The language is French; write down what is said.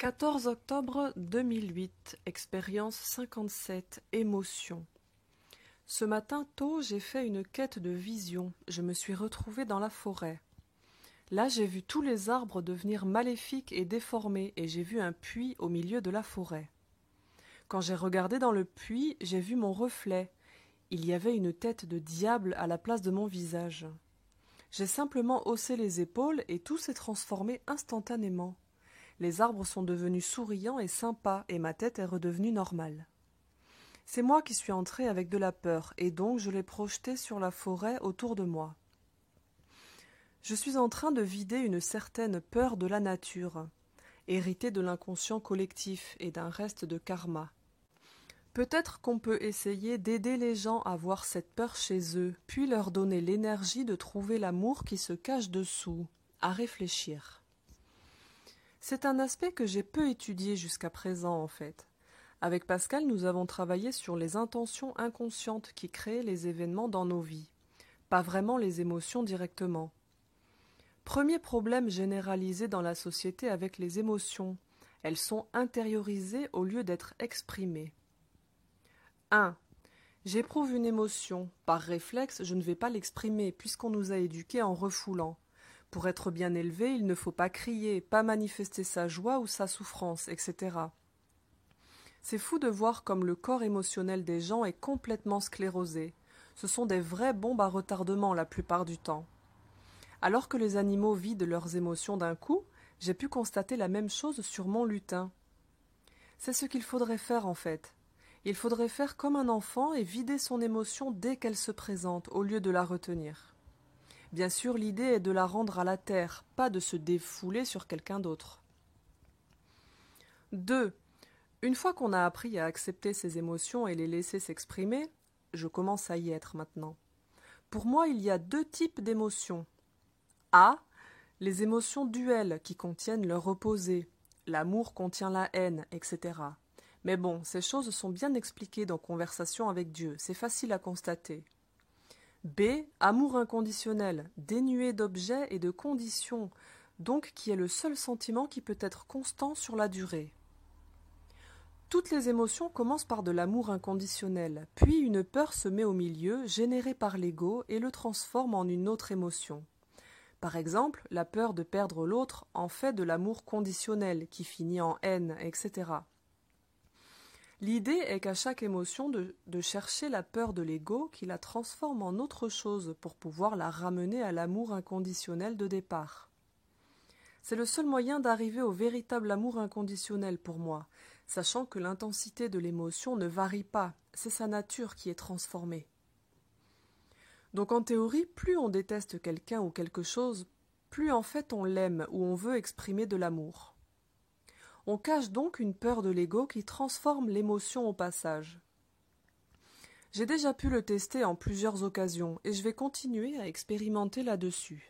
14 octobre 2008, expérience 57, émotion. Ce matin tôt, j'ai fait une quête de vision. Je me suis retrouvée dans la forêt. Là, j'ai vu tous les arbres devenir maléfiques et déformés, et j'ai vu un puits au milieu de la forêt. Quand j'ai regardé dans le puits, j'ai vu mon reflet. Il y avait une tête de diable à la place de mon visage. J'ai simplement haussé les épaules et tout s'est transformé instantanément. Les arbres sont devenus souriants et sympas, et ma tête est redevenue normale. C'est moi qui suis entrée avec de la peur, et donc je l'ai projetée sur la forêt autour de moi. Je suis en train de vider une certaine peur de la nature, héritée de l'inconscient collectif et d'un reste de karma. Peut-être qu'on peut essayer d'aider les gens à voir cette peur chez eux, puis leur donner l'énergie de trouver l'amour qui se cache dessous, à réfléchir. C'est un aspect que j'ai peu étudié jusqu'à présent en fait. Avec Pascal, nous avons travaillé sur les intentions inconscientes qui créent les événements dans nos vies, pas vraiment les émotions directement. Premier problème généralisé dans la société avec les émotions, elles sont intériorisées au lieu d'être exprimées. 1. J'éprouve une émotion. Par réflexe, je ne vais pas l'exprimer puisqu'on nous a éduqués en refoulant. Pour être bien élevé, il ne faut pas crier, pas manifester sa joie ou sa souffrance, etc. C'est fou de voir comme le corps émotionnel des gens est complètement sclérosé. Ce sont des vraies bombes à retardement la plupart du temps. Alors que les animaux vident leurs émotions d'un coup, j'ai pu constater la même chose sur mon lutin. C'est ce qu'il faudrait faire en fait. Il faudrait faire comme un enfant et vider son émotion dès qu'elle se présente, au lieu de la retenir. Bien sûr, l'idée est de la rendre à la terre, pas de se défouler sur quelqu'un d'autre. 2. Une fois qu'on a appris à accepter ses émotions et les laisser s'exprimer, je commence à y être maintenant. Pour moi, il y a deux types d'émotions. A. Les émotions duelles qui contiennent leur opposé. L'amour contient la haine, etc. Mais bon, ces choses sont bien expliquées dans Conversation avec Dieu, c'est facile à constater. B. Amour inconditionnel, dénué d'objets et de conditions, donc qui est le seul sentiment qui peut être constant sur la durée. Toutes les émotions commencent par de l'amour inconditionnel, puis une peur se met au milieu, générée par l'ego, et le transforme en une autre émotion. Par exemple, la peur de perdre l'autre en fait de l'amour conditionnel, qui finit en haine, etc. L'idée est qu'à chaque émotion de chercher la peur de l'ego qui la transforme en autre chose pour pouvoir la ramener à l'amour inconditionnel de départ. C'est le seul moyen d'arriver au véritable amour inconditionnel pour moi, sachant que l'intensité de l'émotion ne varie pas, c'est sa nature qui est transformée. Donc en théorie, plus on déteste quelqu'un ou quelque chose, plus en fait on l'aime ou on veut exprimer de l'amour. On cache donc une peur de l'ego qui transforme l'émotion au passage. J'ai déjà pu le tester en plusieurs occasions et je vais continuer à expérimenter là-dessus.